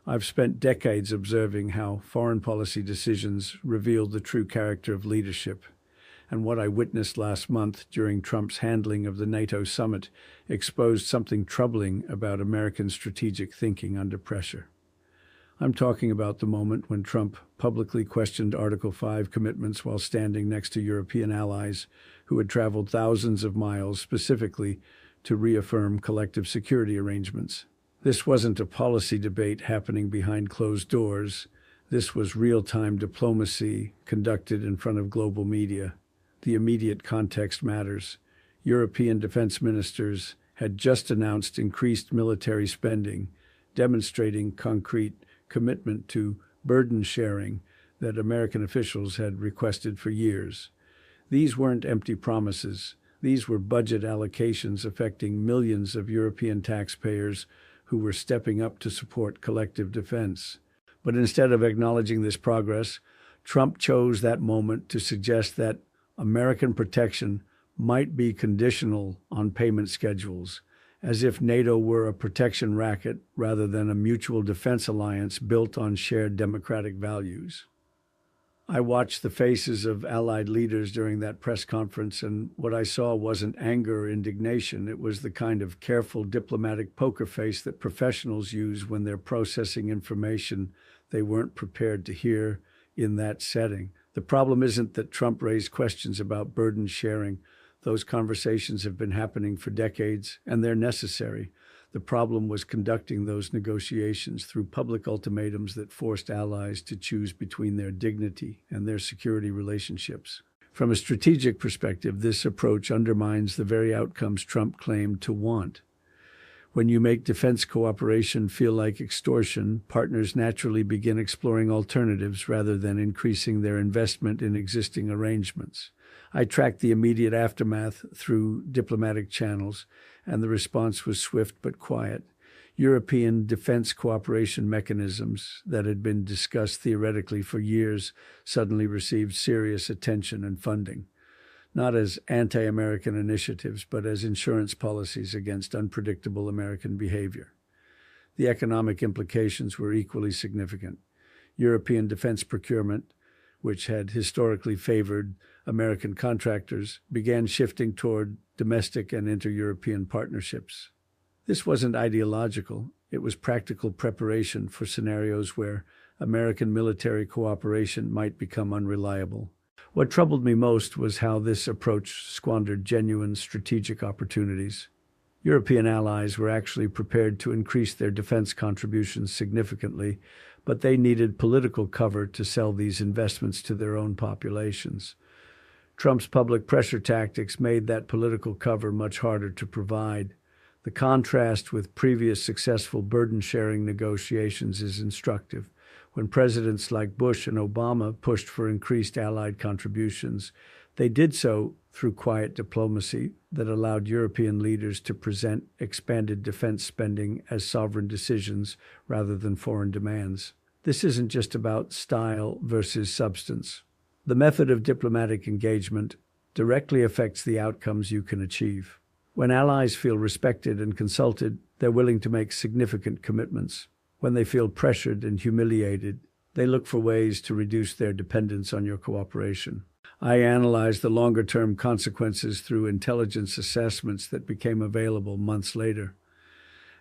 I've spent decades observing how foreign policy decisions reveal the true character of leadership, and what I witnessed last month during Trump's handling of the NATO summit exposed something troubling about American strategic thinking under pressure. I'm talking about the moment when Trump publicly questioned Article 5 commitments while standing next to European allies who had traveled thousands of miles specifically to reaffirm collective security arrangements. This wasn't a policy debate happening behind closed doors. This was real-time diplomacy conducted in front of global media. The immediate context matters. European defense ministers had just announced increased military spending, demonstrating concrete commitment to burden sharing that American officials had requested for years. These weren't empty promises. These were budget allocations affecting millions of European taxpayers who were stepping up to support collective defense. But instead of acknowledging this progress, Trump chose that moment to suggest that American protection might be conditional on payment schedules, as if NATO were a protection racket rather than a mutual defense alliance built on shared democratic values. I watched the faces of allied leaders during that press conference, and what I saw wasn't anger or indignation. It was the kind of careful diplomatic poker face that professionals use when they're processing information they weren't prepared to hear in that setting. The problem isn't that Trump raised questions about burden sharing. Those conversations have been happening for decades, and they're necessary. The problem was conducting those negotiations through public ultimatums that forced allies to choose between their dignity and their security relationships. From a strategic perspective, this approach undermines the very outcomes Trump claimed to want. When you make defense cooperation feel like extortion, partners naturally begin exploring alternatives rather than increasing their investment in existing arrangements. I tracked the immediate aftermath through diplomatic channels, and the response was swift but quiet. European defense cooperation mechanisms that had been discussed theoretically for years suddenly received serious attention and funding, not as anti-American initiatives, but as insurance policies against unpredictable American behavior. The economic implications were equally significant. European defense procurement, which had historically favored American contractors, began shifting toward domestic and inter-European partnerships. This wasn't ideological. It was practical preparation for scenarios where American military cooperation might become unreliable. What troubled me most was how this approach squandered genuine strategic opportunities. European allies were actually prepared to increase their defense contributions significantly, but they needed political cover to sell these investments to their own populations. Trump's public pressure tactics made that political cover much harder to provide. The contrast with previous successful burden-sharing negotiations is instructive. When presidents like Bush and Obama pushed for increased allied contributions, they did so through quiet diplomacy that allowed European leaders to present expanded defense spending as sovereign decisions rather than foreign demands. This isn't just about style versus substance. The method of diplomatic engagement directly affects the outcomes you can achieve. When allies feel respected and consulted, they're willing to make significant commitments. When they feel pressured and humiliated, they look for ways to reduce their dependence on your cooperation. I analyzed the longer-term consequences through intelligence assessments that became available months later.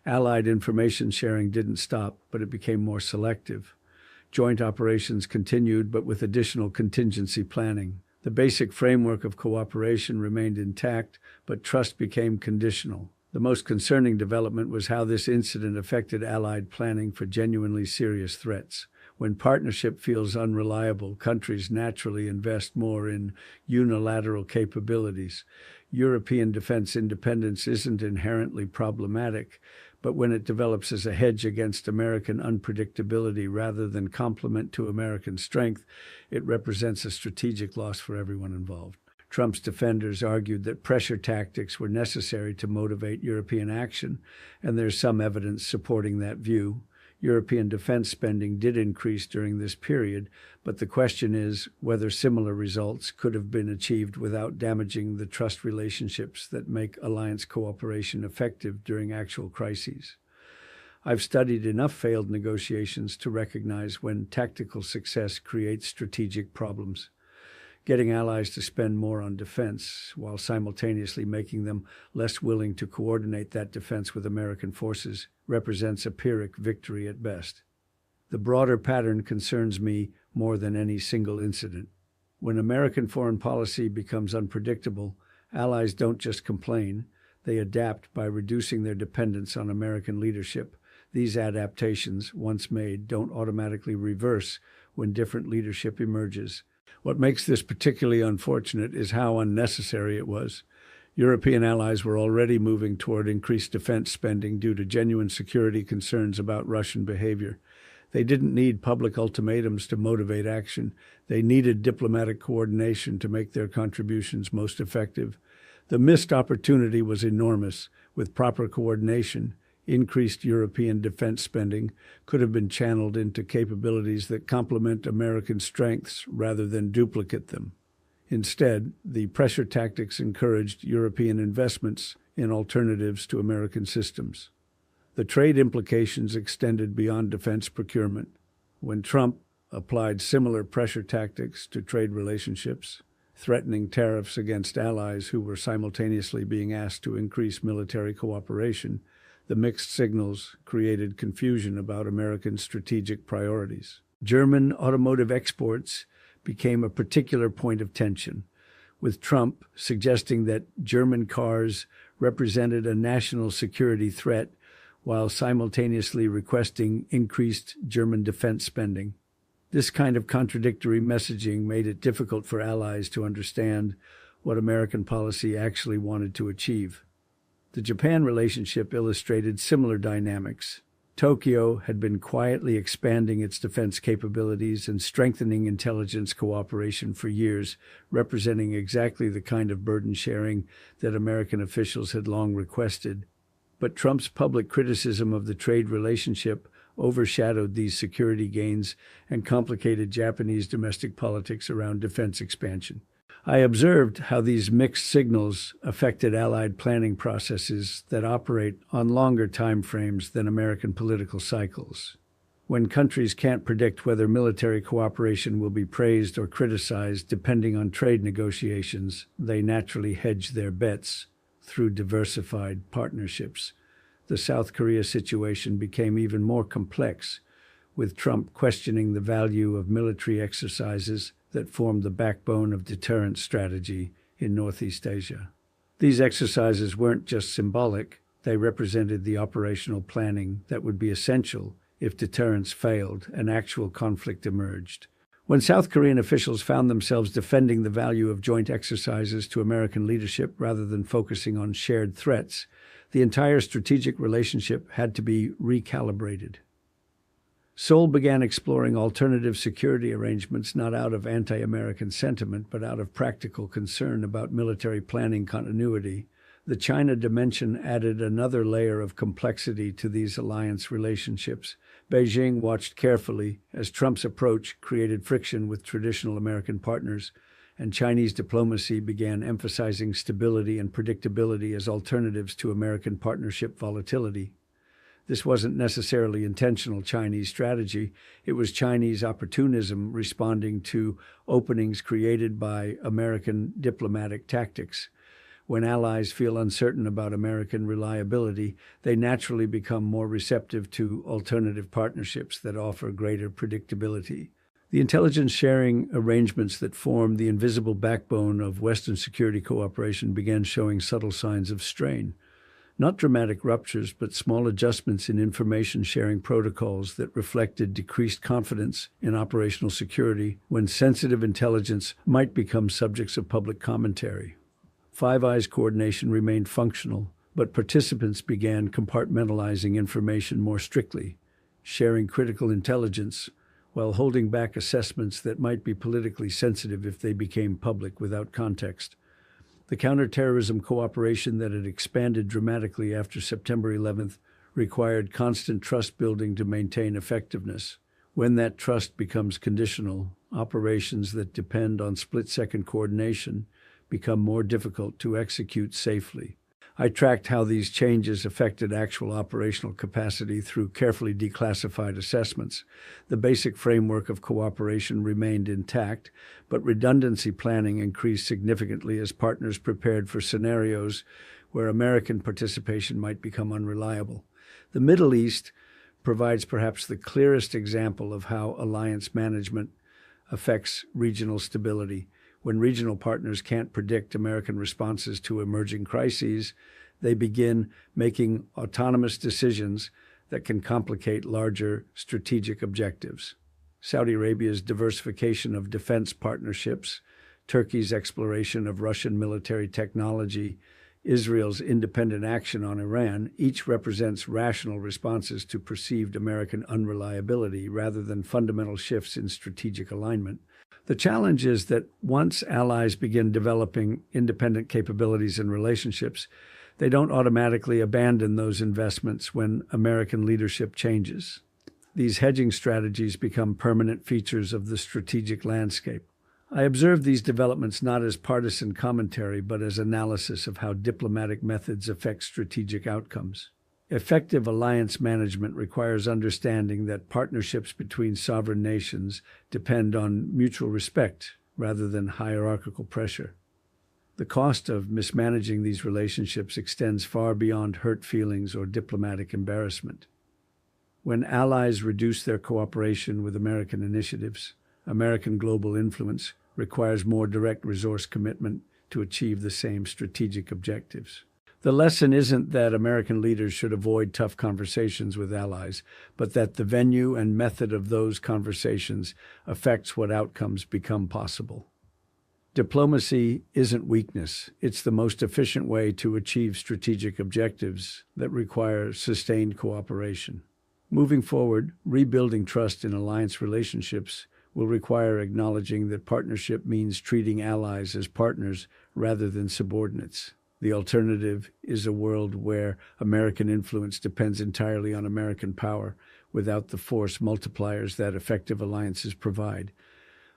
Allied information sharing didn't stop, but it became more selective. Joint operations continued, but with additional contingency planning. The basic framework of cooperation remained intact, but trust became conditional. The most concerning development was how this incident affected Allied planning for genuinely serious threats. When partnership feels unreliable, countries naturally invest more in unilateral capabilities. European defense independence isn't inherently problematic, but when it develops as a hedge against American unpredictability rather than complement to American strength, it represents a strategic loss for everyone involved. Trump's defenders argued that pressure tactics were necessary to motivate European action, and there's some evidence supporting that view. European defense spending did increase during this period, but the question is whether similar results could have been achieved without damaging the trust relationships that make alliance cooperation effective during actual crises. I've studied enough failed negotiations to recognize when tactical success creates strategic problems. Getting allies to spend more on defense while simultaneously making them less willing to coordinate that defense with American forces represents a Pyrrhic victory at best. The broader pattern concerns me more than any single incident. When American foreign policy becomes unpredictable, allies don't just complain, they adapt by reducing their dependence on American leadership. These adaptations, once made, don't automatically reverse when different leadership emerges. What makes this particularly unfortunate is how unnecessary it was. European allies were already moving toward increased defense spending due to genuine security concerns about Russian behavior. They didn't need public ultimatums to motivate action. They needed diplomatic coordination to make their contributions most effective. The missed opportunity was enormous. With proper coordination, increased European defense spending could have been channeled into capabilities that complement American strengths rather than duplicate them. Instead, the pressure tactics encouraged European investments in alternatives to American systems. The trade implications extended beyond defense procurement. When Trump applied similar pressure tactics to trade relationships, threatening tariffs against allies who were simultaneously being asked to increase military cooperation, the mixed signals created confusion about American strategic priorities. German automotive exports became a particular point of tension, with Trump suggesting that German cars represented a national security threat while simultaneously requesting increased German defense spending. This kind of contradictory messaging made it difficult for allies to understand what American policy actually wanted to achieve. The Japan relationship illustrated similar dynamics. Tokyo had been quietly expanding its defense capabilities and strengthening intelligence cooperation for years, representing exactly the kind of burden sharing that American officials had long requested. But Trump's public criticism of the trade relationship overshadowed these security gains and complicated Japanese domestic politics around defense expansion. I observed how these mixed signals affected Allied planning processes that operate on longer time frames than American political cycles. When countries can't predict whether military cooperation will be praised or criticized depending on trade negotiations, they naturally hedge their bets through diversified partnerships. The South Korea situation became even more complex, with Trump questioning the value of military exercises that formed the backbone of deterrence strategy in Northeast Asia. These exercises weren't just symbolic, they represented the operational planning that would be essential if deterrence failed and actual conflict emerged. When South Korean officials found themselves defending the value of joint exercises to American leadership rather than focusing on shared threats, the entire strategic relationship had to be recalibrated. Seoul began exploring alternative security arrangements not out of anti-American sentiment, but out of practical concern about military planning continuity. The China dimension added another layer of complexity to these alliance relationships. Beijing watched carefully as Trump's approach created friction with traditional American partners, and Chinese diplomacy began emphasizing stability and predictability as alternatives to American partnership volatility. This wasn't necessarily intentional Chinese strategy. It was Chinese opportunism responding to openings created by American diplomatic tactics. When allies feel uncertain about American reliability, they naturally become more receptive to alternative partnerships that offer greater predictability. The intelligence sharing arrangements that form the invisible backbone of Western security cooperation began showing subtle signs of strain. Not dramatic ruptures, but small adjustments in information sharing protocols that reflected decreased confidence in operational security when sensitive intelligence might become subjects of public commentary. Five Eyes coordination remained functional, but participants began compartmentalizing information more strictly, sharing critical intelligence while holding back assessments that might be politically sensitive if they became public without context. The counterterrorism cooperation that had expanded dramatically after September 11th required constant trust building to maintain effectiveness. When that trust becomes conditional, operations that depend on split-second coordination become more difficult to execute safely. I tracked how these changes affected actual operational capacity through carefully declassified assessments. The basic framework of cooperation remained intact, but redundancy planning increased significantly as partners prepared for scenarios where American participation might become unreliable. The Middle East provides perhaps the clearest example of how alliance management affects regional stability. When regional partners can't predict American responses to emerging crises, they begin making autonomous decisions that can complicate larger strategic objectives. Saudi Arabia's diversification of defense partnerships, Turkey's exploration of Russian military technology, Israel's independent action on Iran, each represents rational responses to perceived American unreliability rather than fundamental shifts in strategic alignment. The challenge is that once allies begin developing independent capabilities and relationships, they don't automatically abandon those investments when American leadership changes. These hedging strategies become permanent features of the strategic landscape. I observe these developments not as partisan commentary, but as analysis of how diplomatic methods affect strategic outcomes. Effective alliance management requires understanding that partnerships between sovereign nations depend on mutual respect rather than hierarchical pressure. The cost of mismanaging these relationships extends far beyond hurt feelings or diplomatic embarrassment. When allies reduce their cooperation with American initiatives, American global influence requires more direct resource commitment to achieve the same strategic objectives. The lesson isn't that American leaders should avoid tough conversations with allies, but that the venue and method of those conversations affects what outcomes become possible. Diplomacy isn't weakness. It's the most efficient way to achieve strategic objectives that require sustained cooperation. Moving forward, rebuilding trust in alliance relationships will require acknowledging that partnership means treating allies as partners rather than subordinates. The alternative is a world where American influence depends entirely on American power without the force multipliers that effective alliances provide.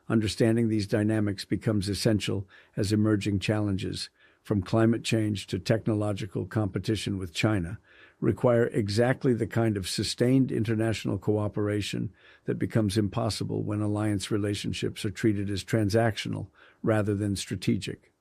Understanding these dynamics becomes essential as emerging challenges, from climate change to technological competition with China, require exactly the kind of sustained international cooperation that becomes impossible when alliance relationships are treated as transactional rather than strategic.